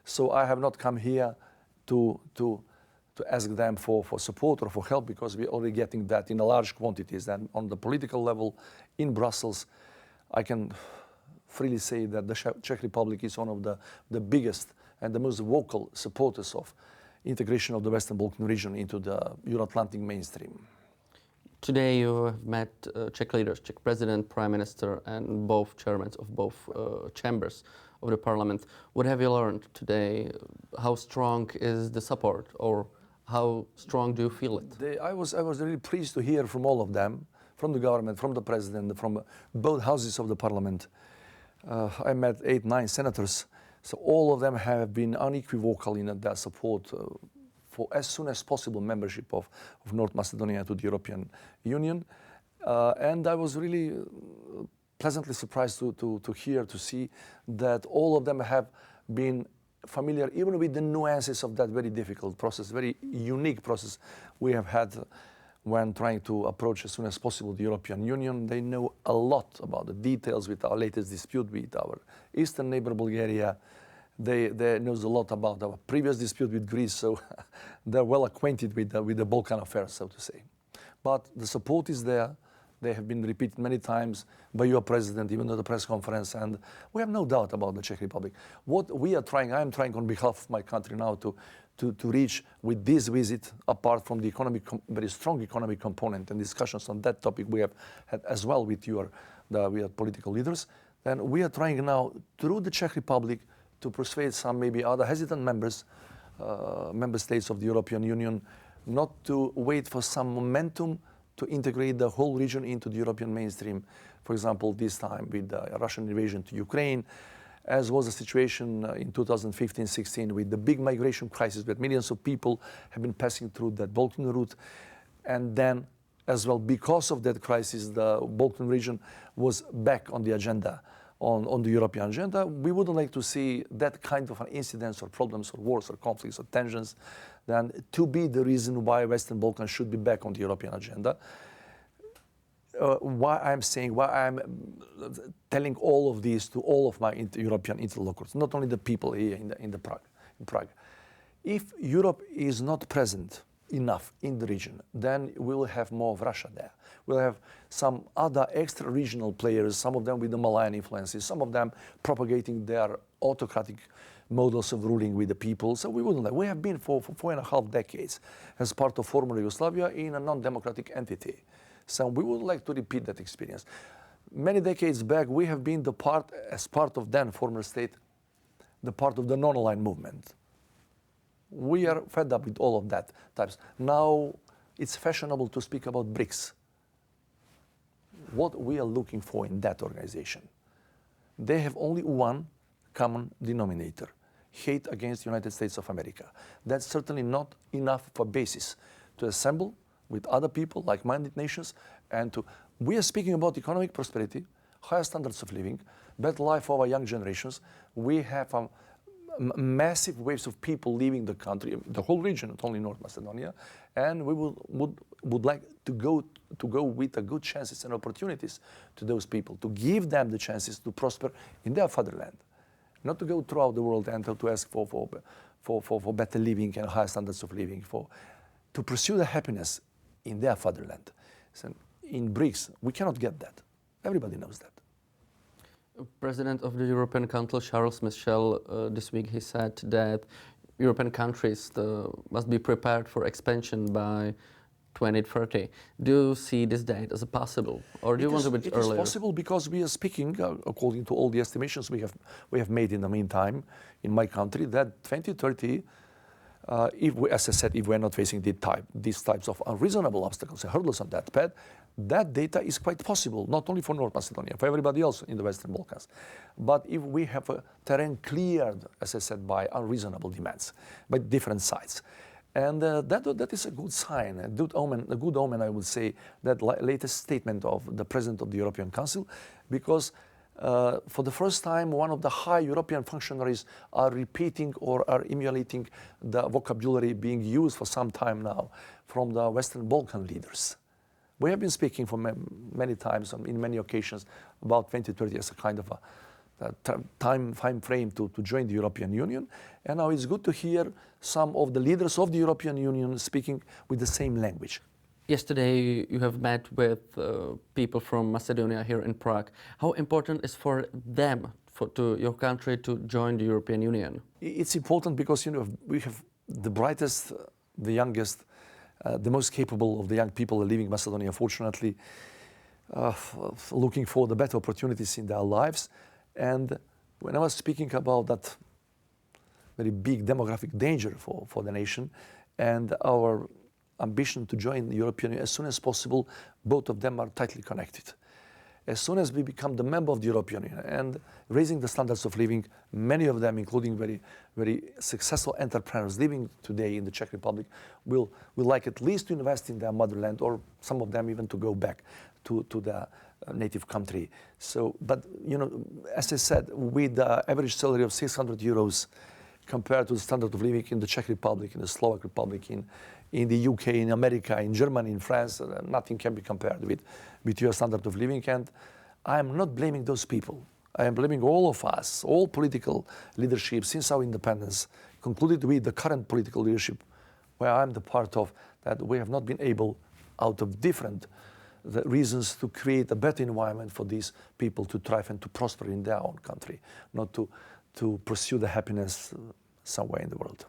So I have not come here to ask them for support or for help, because we're already getting that in a large quantities. And on the political level in Brussels, I can freely say that the Czech Republic is one of the biggest and the most vocal supporters of integration of the Western Balkan region into the Euro-Atlantic mainstream. Today you have met Czech leaders, Czech President, Prime Minister, and both chairmen of both chambers of the parliament. What have you learned today? How strong is the support, or how strong do you feel it? I was really pleased to hear from all of them, from the government, from the president, from both houses of the parliament. I met 8, 9 senators, so all of them have been unequivocal in their support for as soon as possible membership of North Macedonia to the European Union. And I was really pleasantly surprised to see that all of them have been familiar even with the nuances of that very difficult process, very unique process we have had when trying to approach as soon as possible the European Union. They know a lot about the details with our latest dispute with our eastern neighbor Bulgaria. They know a lot about our previous dispute with Greece, so they're well acquainted with the Balkan affairs, so to say. But the support is there. They have been repeated many times by your president, even at the press conference, and we have no doubt about the Czech Republic. What we are trying, I am trying on behalf of my country now to reach with this visit, apart from the very strong economic component and discussions on that topic we have had as well with the political leaders, then we are trying now through the Czech Republic to persuade some maybe other hesitant member states of the European Union not to wait for some momentum to integrate the whole region into the European mainstream. For example, this time with the Russian invasion to Ukraine, as was the situation in 2015-16 with the big migration crisis, that millions of people have been passing through that Balkan route. And then as well, because of that crisis, the Balkan region was back on the agenda, on the European agenda. We wouldn't like to see that kind of an incidents or problems or wars or conflicts or tensions then to be the reason why Western Balkans should be back on the European agenda. Why I'm telling all of this to all of my European interlocutors, not only the people here in Prague. If Europe is not present enough in the region, then we'll have more of Russia there. We'll have some other extra regional players, some of them with the Malayan influences, some of them propagating their autocratic models of ruling with the people. So we wouldn't like. We have been for 4.5 decades as part of former Yugoslavia in a non-democratic entity. So we would like to repeat that experience. Many decades back, we have been as part of then former state, the part of the non-aligned movement. We are fed up with all of that types. Now it's fashionable to speak about BRICS. What we are looking for in that organization, they have only one common denominator: hate against the United States of America. That's certainly not enough for basis to assemble with other people, like-minded nations, and we are speaking about economic prosperity, higher standards of living, better life for our young generations. We have massive waves of people leaving the country, the whole region, not only North Macedonia, and we would like to go with good chances and opportunities to those people, to give them the chances to prosper in their fatherland, not to go throughout the world and to ask for better living and higher standards of living, to pursue the happiness in their fatherland. So in BRICS, we cannot get that. Everybody knows that. President of the European Council, Charles Michel, this week he said that European countries must be prepared for expansion by 2030. Do you see this date as possible, or do you want a bit earlier? It is possible because we are speaking, according to all the estimations we have made in the meantime in my country, that 2030, as I said, if we're not facing these types of unreasonable obstacles and hurdles on that path, that data is quite possible, not only for North Macedonia, for everybody else in the Western Balkans. But if we have a terrain cleared, as I said, by unreasonable demands, by different sides, and that is a good sign, a good omen, I would say, that latest statement of the President of the European Council, because for the first time, one of the high European functionaries are repeating or are emulating the vocabulary being used for some time now from the Western Balkan leaders. We have been speaking for many times, in many occasions, about 2030 as a kind of a time frame to join the European Union. And now it's good to hear some of the leaders of the European Union speaking with the same language. Yesterday you have met with people from Macedonia here in Prague. How important is for them, to your country, to join the European Union? It's important because we have the brightest, the youngest, the most capable of the young people leaving Macedonia, fortunately, looking for the better opportunities in their lives. And when I was speaking about that very big demographic danger for the nation and our ambition to join the European Union as soon as possible, both of them are tightly connected. As soon as we become the member of the European Union and raising the standards of living, many of them, including very, very successful entrepreneurs living today in the Czech Republic, will like at least to invest in their motherland, or some of them even to go back to their native country. So, but as I said, with the average salary of 600 euros compared to the standard of living in the Czech Republic, in the Slovak Republic, in the UK, in America, in Germany, in France, nothing can be compared with your standard of living. And I am not blaming those people. I am blaming all of us, all political leadership since our independence, concluded with the current political leadership, where I'm the part of, that we have not been able, out of different reasons, to create a better environment for these people to thrive and to prosper in their own country, not to pursue the happiness somewhere in the world.